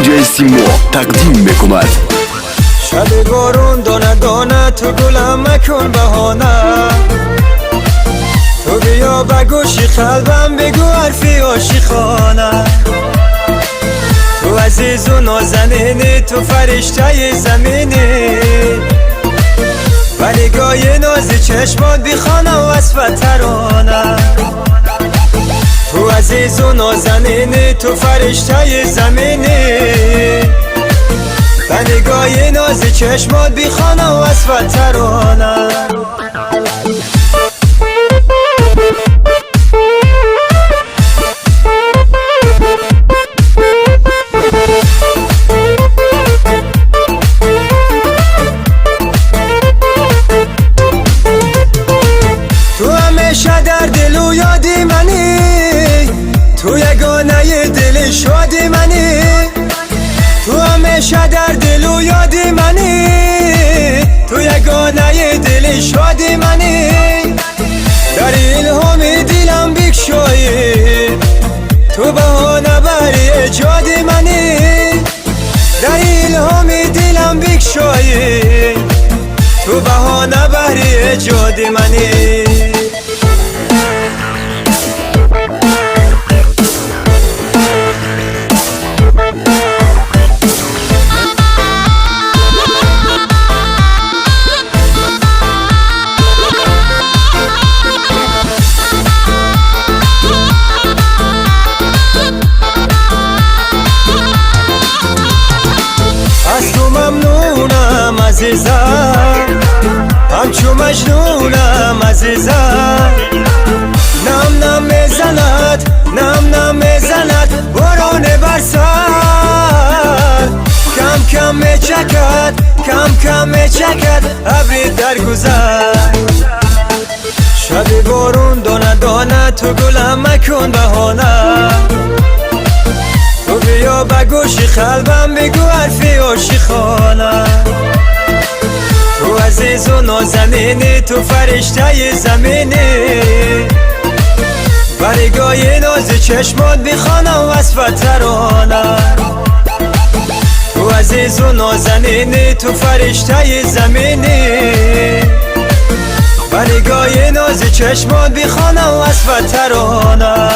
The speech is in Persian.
دیجی سیمو تقدیم میکند. شب بارون دانه دانه تو گلم مکن بهانه، تو بیا بگوشی قلبم بگو حرفی عاشقانه. تو عزیز و نازنینی، تو فرشته زمینی، ولی گاه نازی چشمات بخوانم وصف ترانه. تو عزیز و نازنینی، تو فرشته زمینی، به نگاه نازی چشمات بخوانم وصف ترانه. تو همیشه در دل و یادی منی، تو یگانه دل شادی منی. تو همیشه در دل و یادی منی، تو یگانه دل شادی منی. در الهام دلم بکشایی، تو بهانه بری ایجادی منی. در الهام دلم بکشایی، تو بهانه بری ایجادی منی. از تو ممنونم عزیزم، همچو مجنونم عزیزم. نم نم میزند، نم نم میزند باران بر سر. کم کم میچکد، کم کم میچکد ابری در گذر. شب بارون دانه دانه تو گلم مکن بهانه، تو بیا بگوشی قلبم بگو حرفی عاشقانه. تو عزیز و نازنینی، تو فرشته زمینی، برگاه نازی چشمات بخوانم وصف ترانه. تو عزیز و نازنینی، تو فرشته زمینی، برگاه نازی چشمات بخوانم وصف ترانه.